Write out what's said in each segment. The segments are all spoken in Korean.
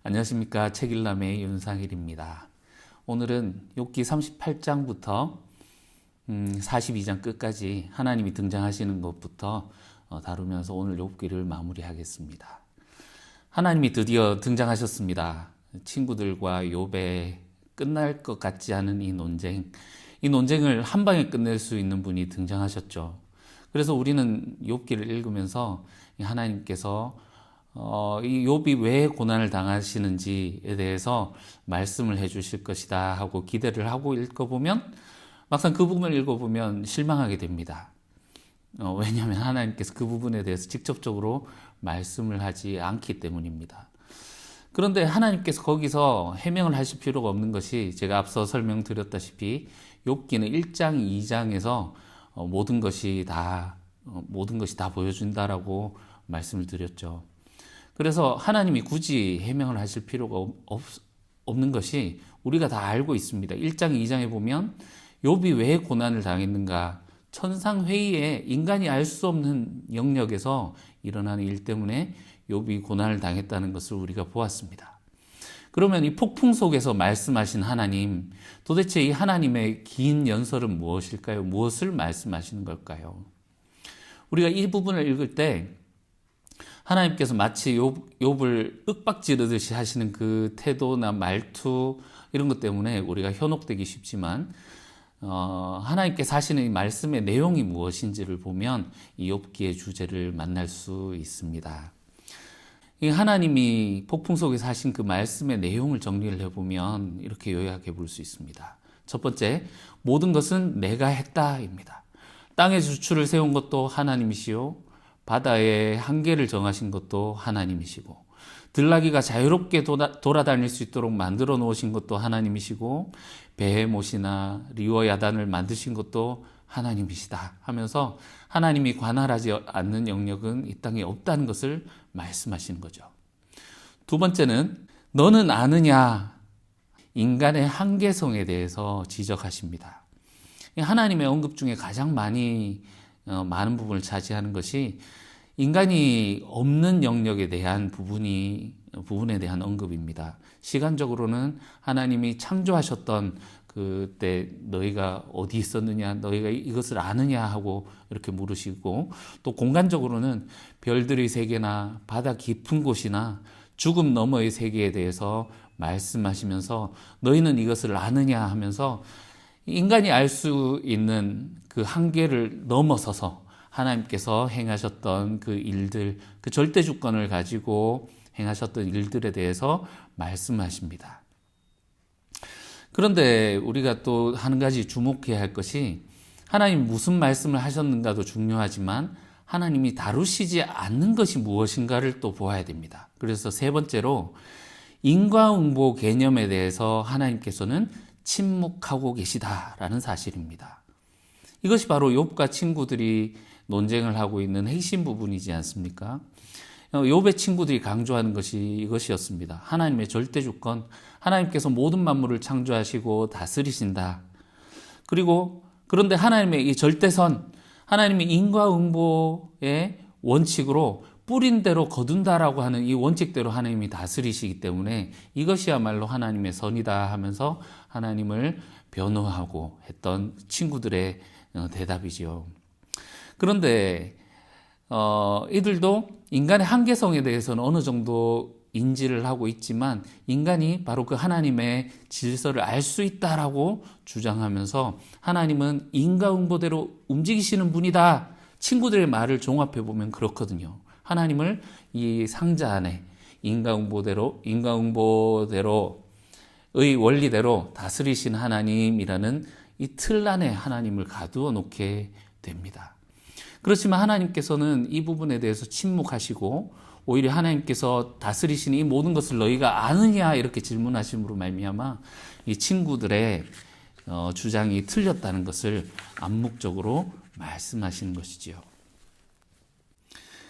안녕하십니까. 책일남의 윤상일입니다. 오늘은 욥기 38장부터 42장 끝까지 하나님이 등장하시는 것부터 다루면서 오늘 욥기를 마무리하겠습니다. 하나님이 드디어 등장하셨습니다. 친구들과 욥의 끝날 것 같지 않은 이 논쟁을 한 방에 끝낼 수 있는 분이 등장하셨죠. 그래서 우리는 욥기를 읽으면서 하나님께서 이 욥이 왜 고난을 당하시는지에 대해서 말씀을 해주실 것이다 하고 기대를 하고 읽어보면 막상 그 부분을 읽어보면 실망하게 됩니다. 왜냐하면 하나님께서 그 부분에 대해서 직접적으로 말씀을 하지 않기 때문입니다. 그런데 하나님께서 거기서 해명을 하실 필요가 없는 것이 제가 앞서 설명드렸다시피 욥기는 1장, 2장에서 모든 것이 다 보여준다라고 말씀을 드렸죠. 그래서 하나님이 굳이 해명을 하실 필요가 없는 것이 우리가 다 알고 있습니다. 1장, 2장에 보면 욥이 왜 고난을 당했는가? 천상회의에 인간이 알 수 없는 영역에서 일어나는 일 때문에 욥이 고난을 당했다는 것을 우리가 보았습니다. 그러면 이 폭풍 속에서 말씀하신 하나님, 도대체 이 하나님의 긴 연설은 무엇일까요? 무엇을 말씀하시는 걸까요? 우리가 이 부분을 읽을 때 하나님께서 마치 욥을 윽박지르듯이 하시는 그 태도나 말투 이런 것 때문에 우리가 현혹되기 쉽지만 하나님께서 하시는 이 말씀의 내용이 무엇인지를 보면 이 욥기의 주제를 만날 수 있습니다. 이 하나님이 폭풍 속에서 하신 그 말씀의 내용을 정리를 해보면 이렇게 요약해 볼 수 있습니다. 첫 번째, 모든 것은 내가 했다입니다. 땅의 주추를 세운 것도 하나님이시요 바다의 한계를 정하신 것도 하나님이시고 들나귀가 자유롭게 돌아다닐 수 있도록 만들어 놓으신 것도 하나님이시고 베헤못이나 리워야단을 만드신 것도 하나님이시다 하면서 하나님이 관할하지 않는 영역은 이 땅에 없다는 것을 말씀하시는 거죠. 두 번째는 너는 아느냐, 인간의 한계성에 대해서 지적하십니다. 하나님의 언급 중에 가장 많은 부분을 차지하는 것이 인간이 없는 영역에 대한 부분에 대한 언급입니다. 시간적으로는 하나님이 창조하셨던 그때 너희가 어디 있었느냐, 너희가 이것을 아느냐 하고 이렇게 물으시고, 또 공간적으로는 별들의 세계나 바다 깊은 곳이나 죽음 너머의 세계에 대해서 말씀하시면서 너희는 이것을 아느냐 하면서 인간이 알 수 있는 그 한계를 넘어서서 하나님께서 행하셨던 그 일들, 그 절대 주권을 가지고 행하셨던 일들에 대해서 말씀하십니다. 그런데 우리가 또 한 가지 주목해야 할 것이 하나님 무슨 말씀을 하셨는가도 중요하지만 하나님이 다루시지 않는 것이 무엇인가를 또 보아야 됩니다. 그래서 세 번째로 인과응보 개념에 대해서 하나님께서는 침묵하고 계시다라는 사실입니다. 이것이 바로 욥과 친구들이 논쟁을 하고 있는 핵심 부분이지 않습니까? 욥의 친구들이 강조하는 것이 이것이었습니다. 하나님의 절대 주권, 하나님께서 모든 만물을 창조하시고 다스리신다. 그런데 하나님의 이 절대선, 하나님의 인과응보의 원칙으로 뿌린 대로 거둔다라고 하는 이 원칙대로 하나님이 다스리시기 때문에 이것이야말로 하나님의 선이다 하면서 하나님을 변호하고 했던 친구들의 대답이지요. 그런데 이들도 인간의 한계성에 대해서는 어느 정도 인지를 하고 있지만 인간이 바로 그 하나님의 질서를 알 수 있다라고 주장하면서 하나님은 인과응보대로 움직이시는 분이다. 친구들의 말을 종합해 보면 그렇거든요. 하나님을 이 상자 안에 인과응보대로의 원리대로 다스리신 하나님이라는 이 틀 안에 하나님을 가두어 놓게 됩니다. 그렇지만 하나님께서는 이 부분에 대해서 침묵하시고 오히려 하나님께서 다스리시는 이 모든 것을 너희가 아느냐 이렇게 질문하심으로 말미암아 이 친구들의 주장이 틀렸다는 것을 암묵적으로 말씀하시는 것이지요.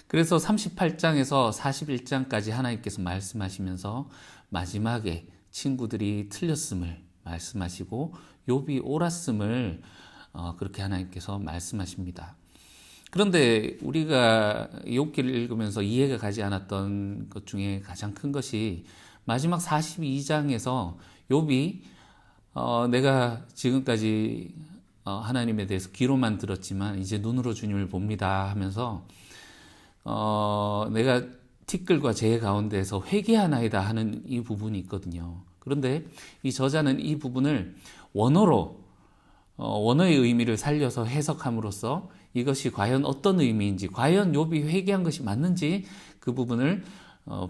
그래서 38장에서 41장까지 하나님께서 말씀하시면서 마지막에 친구들이 틀렸음을 말씀하시고 욥이 옳았음을 그렇게 하나님께서 말씀하십니다. 그런데 우리가 욥기를 읽으면서 이해가 가지 않았던 것 중에 가장 큰 것이 마지막 42장에서 욥이 내가 지금까지 하나님에 대해서 귀로만 들었지만 이제 눈으로 주님을 봅니다 하면서 내가 티끌과 재 가운데서 회개하나이다 하는 이 부분이 있거든요. 그런데 이 저자는 이 부분을 원어의 의미를 살려서 해석함으로써 이것이 과연 어떤 의미인지, 과연 욥이 회개한 것이 맞는지 그 부분을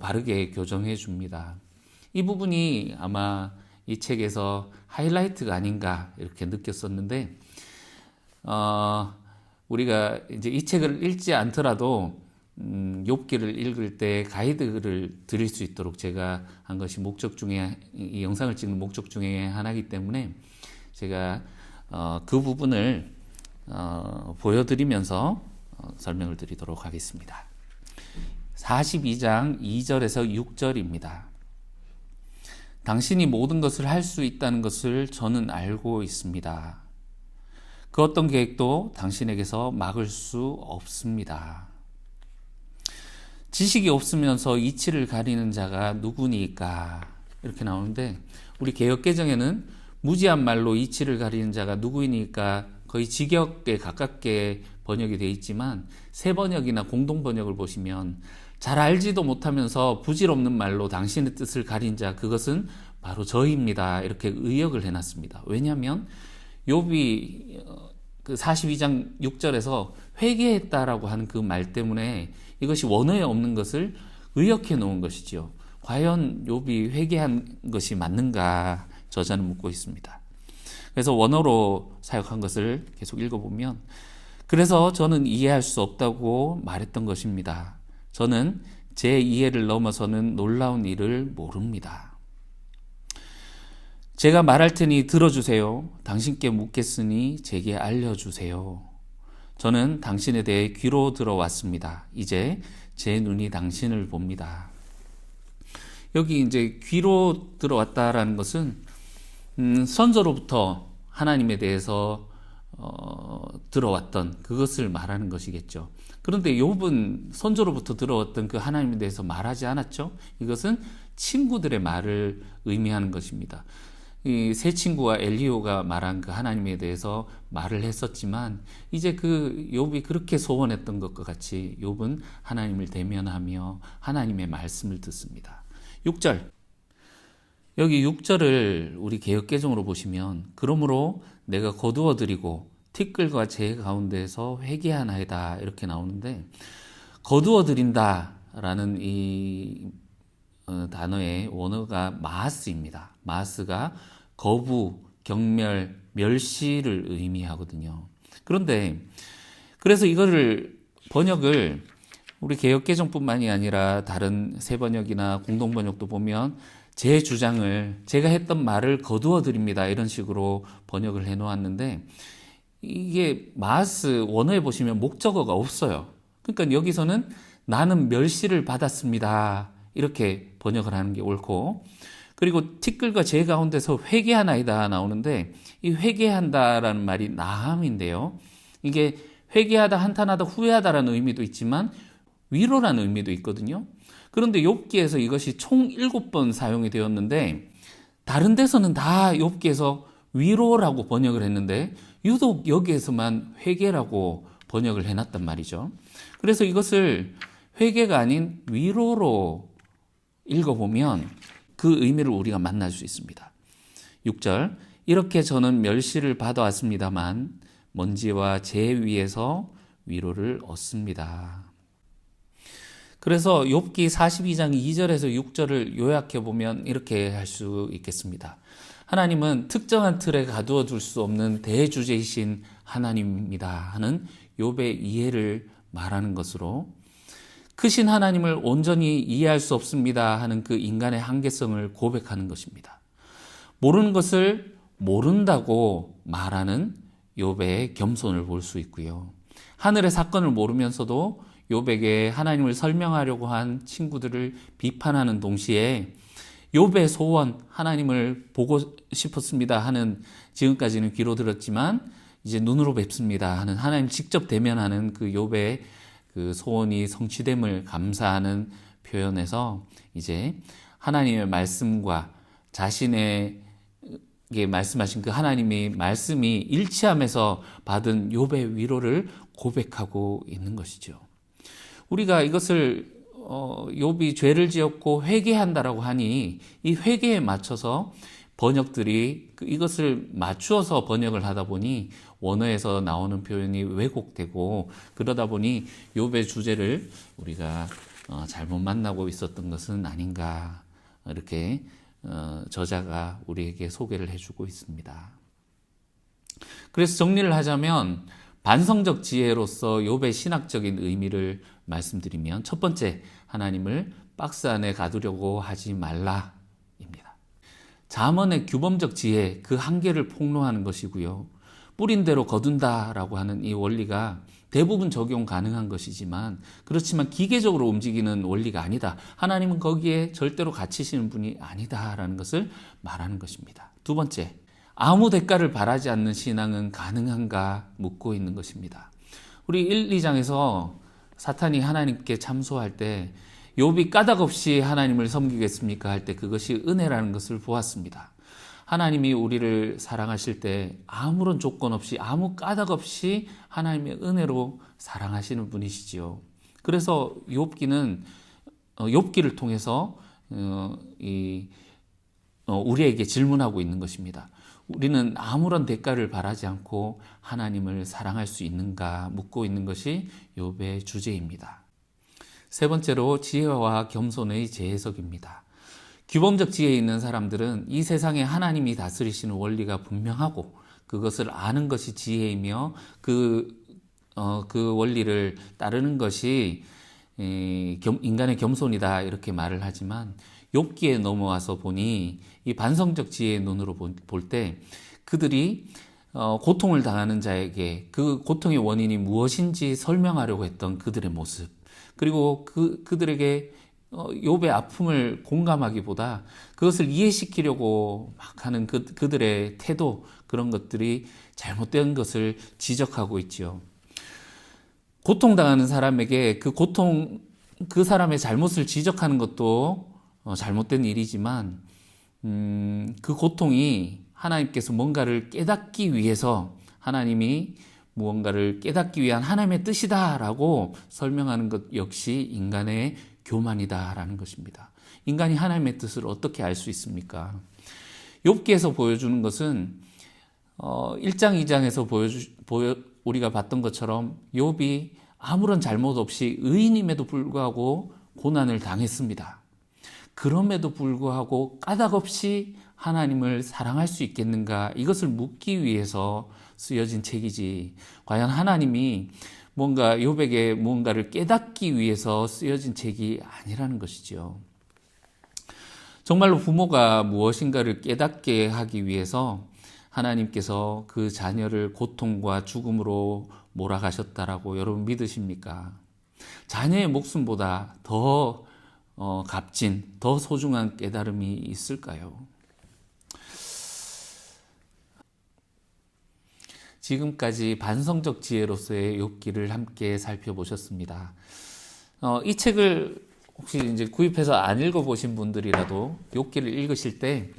바르게 교정해 줍니다. 이 부분이 아마 이 책에서 하이라이트가 아닌가 이렇게 느꼈었는데, 우리가 이제 이 책을 읽지 않더라도 욥기를 읽을 때 가이드를 드릴 수 있도록 제가 한 것이 목적 중에, 이 영상을 찍는 목적 중에 하나이기 때문에 제가 그 부분을 보여드리면서 설명을 드리도록 하겠습니다. 42장 2절에서 6절입니다. 당신이 모든 것을 할 수 있다는 것을 저는 알고 있습니다. 그 어떤 계획도 당신에게서 막을 수 없습니다. 지식이 없으면서 이치를 가리는 자가 누구니까? 이렇게 나오는데, 우리 개역개정에는 무지한 말로 이치를 가리는 자가 누구이니까 거의 직역에 가깝게 번역이 되어 있지만, 새 번역이나 공동 번역을 보시면 잘 알지도 못하면서 부질없는 말로 당신의 뜻을 가린 자, 그것은 바로 저입니다. 이렇게 의역을 해놨습니다. 왜냐하면 욥이 그 42장 6절에서 회개했다라고 하는 그 말 때문에 이것이 원어에 없는 것을 의역해 놓은 것이죠. 과연 욥이 회개한 것이 맞는가 저자는 묻고 있습니다. 그래서 원어로 사역한 것을 계속 읽어보면, 그래서 저는 이해할 수 없다고 말했던 것입니다. 저는 제 이해를 넘어서는 놀라운 일을 모릅니다. 제가 말할 테니 들어주세요. 당신께 묻겠으니 제게 알려주세요. 저는 당신에 대해 귀로 들어왔습니다. 이제 제 눈이 당신을 봅니다. 여기 이제 귀로 들어왔다라는 것은 선조로부터 하나님에 대해서 들어왔던 그것을 말하는 것이겠죠. 그런데 욥은 선조로부터 들어왔던 그 하나님에 대해서 말하지 않았죠. 이것은 친구들의 말을 의미하는 것입니다. 이 세 친구와 엘리오가 말한 그 하나님에 대해서 말을 했었지만, 이제 그 욥이 그렇게 소원했던 것과 같이 욥은 하나님을 대면하며 하나님의 말씀을 듣습니다. 6절, 여기 6절을 우리 개역개정으로 보시면, 그러므로 내가 거두어 드리고 티끌과 재 가운데서 회개하나이다 이렇게 나오는데, 거두어 드린다라는 이 단어의 원어가 마하스입니다. 마하스가 거부, 경멸, 멸시를 의미하거든요. 그런데 그래서 이거를 번역을 우리 개역개정뿐만이 아니라 다른 새 번역이나 공동 번역도 보면 제 주장을, 제가 했던 말을 거두어 드립니다 이런 식으로 번역을 해 놓았는데, 이게 마하스 원어에 보시면 목적어가 없어요. 그러니까 여기서는 나는 멸시를 받았습니다 이렇게 번역을 하는 게 옳고, 그리고 티끌과 재 가운데서 회개하나이다 나오는데, 이 회개한다라는 말이 나함인데요. 이게 회개하다, 한탄하다, 후회하다라는 의미도 있지만 위로라는 의미도 있거든요. 그런데 욥기에서 이것이 총 7번 사용이 되었는데, 다른 데서는 다 욥기에서 위로라고 번역을 했는데 유독 여기에서만 회개라고 번역을 해놨단 말이죠. 그래서 이것을 회개가 아닌 위로로 읽어보면 그 의미를 우리가 만날 수 있습니다. 6절, 이렇게 저는 멸시를 받아왔습니다만 먼지와 재 위에서 위로를 얻습니다. 그래서 욥기 42장 2절에서 6절을 요약해 보면 이렇게 할 수 있겠습니다. 하나님은 특정한 틀에 가두어 둘 수 없는 대주제이신 하나님입니다 하는 욥의 이해를 말하는 것으로, 크신 하나님을 온전히 이해할 수 없습니다 하는 그 인간의 한계성을 고백하는 것입니다. 모르는 것을 모른다고 말하는 욥의 겸손을 볼 수 있고요. 하늘의 사건을 모르면서도 욥에게 하나님을 설명하려고 한 친구들을 비판하는 동시에 욥의 소원, 하나님을 보고 싶었습니다 하는, 지금까지는 귀로 들었지만 이제 눈으로 뵙습니다 하는, 하나님 직접 대면하는 그 욥의 그 소원이 성취됨을 감사하는 표현에서 이제 하나님의 말씀과 자신에게 말씀하신 그 하나님의 말씀이 일치하면서 받은 욥의 위로를 고백하고 있는 것이죠. 우리가 이것을 욥이 죄를 지었고 회개한다라고 하니 이 회개에 맞춰서 번역들이 이것을 맞추어서 번역을 하다 보니 원어에서 나오는 표현이 왜곡되고, 그러다 보니 욥의 주제를 우리가 잘못 만나고 있었던 것은 아닌가, 이렇게 저자가 우리에게 소개를 해주고 있습니다. 그래서 정리를 하자면 반성적 지혜로서 욥의 신학적인 의미를 말씀드리면, 첫 번째, 하나님을 박스 안에 가두려고 하지 말라입니다. 잠언의 규범적 지혜, 그 한계를 폭로하는 것이고요. 뿌린 대로 거둔다라고 하는 이 원리가 대부분 적용 가능한 것이지만, 그렇지만 기계적으로 움직이는 원리가 아니다. 하나님은 거기에 절대로 갇히시는 분이 아니다라는 것을 말하는 것입니다. 두 번째, 아무 대가를 바라지 않는 신앙은 가능한가 묻고 있는 것입니다. 우리 1, 2장에서 사탄이 하나님께 참소할 때 욥이 까닭 없이 하나님을 섬기겠습니까 할 때 그것이 은혜라는 것을 보았습니다. 하나님이 우리를 사랑하실 때 아무런 조건 없이, 아무 까닭 없이 하나님의 은혜로 사랑하시는 분이시지요. 그래서 욥기를 통해서 우리에게 질문하고 있는 것입니다. 우리는 아무런 대가를 바라지 않고 하나님을 사랑할 수 있는가 묻고 있는 것이 욥의 주제입니다. 세 번째로, 지혜와 겸손의 재해석입니다. 규범적 지혜에 있는 사람들은 이 세상에 하나님이 다스리시는 원리가 분명하고 그것을 아는 것이 지혜이며 그 원리를 따르는 것이 인간의 겸손이다, 이렇게 말을 하지만 욥기에 넘어와서 보니 이 반성적 지혜의 눈으로 볼 때 그들이 고통을 당하는 자에게 그 고통의 원인이 무엇인지 설명하려고 했던 그들의 모습, 그리고 그들에게 욥의 아픔을 공감하기보다 그것을 이해시키려고 막 하는 그들의 태도, 그런 것들이 잘못된 것을 지적하고 있지요. 고통당하는 사람에게 그 사람의 잘못을 지적하는 것도 잘못된 일이지만, 그 고통이 하나님께서 뭔가를 깨닫기 위해서, 하나님이 무언가를 깨닫기 위한 하나님의 뜻이다라고 설명하는 것 역시 인간의 교만이다라는 것입니다. 인간이 하나님의 뜻을 어떻게 알 수 있습니까? 욥기에서 보여주는 것은 1장, 2장에서 우리가 봤던 것처럼 욥이 아무런 잘못 없이 의인임에도 불구하고 고난을 당했습니다. 그럼에도 불구하고 까닭 없이 하나님을 사랑할 수 있겠는가, 이것을 묻기 위해서 쓰여진 책이지, 과연 하나님이 욥에게 무언가를 깨닫기 위해서 쓰여진 책이 아니라는 것이죠. 정말로 부모가 무엇인가를 깨닫게 하기 위해서 하나님께서 그 자녀를 고통과 죽음으로 몰아가셨다라고 여러분 믿으십니까? 자녀의 목숨보다 더 값진, 더 소중한 깨달음이 있을까요? 지금까지 반성적 지혜로서의 욥기를 함께 살펴보셨습니다. 이 책을 혹시 이제 구입해서 안 읽어보신 분들이라도 욥기를 읽으실 때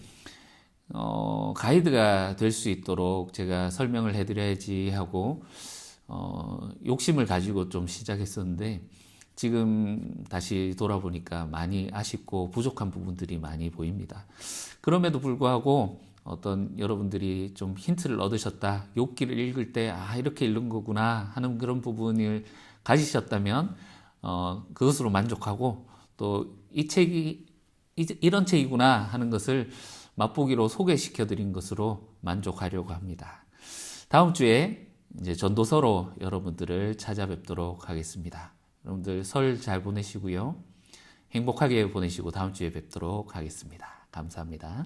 가이드가 될 수 있도록 제가 설명을 해드려야지 하고 욕심을 가지고 좀 시작했었는데, 지금 다시 돌아보니까 많이 아쉽고 부족한 부분들이 많이 보입니다. 그럼에도 불구하고 여러분들이 좀 힌트를 얻으셨다, 욥기를 읽을 때 이렇게 읽는 거구나 하는 그런 부분을 가지셨다면 그것으로 만족하고, 또 이 책이 이런 책이구나 하는 것을 맛보기로 소개시켜 드린 것으로 만족하려고 합니다. 다음 주에 이제 전도서로 여러분들을 찾아뵙도록 하겠습니다. 여러분들 설 잘 보내시고요. 행복하게 보내시고 다음 주에 뵙도록 하겠습니다. 감사합니다.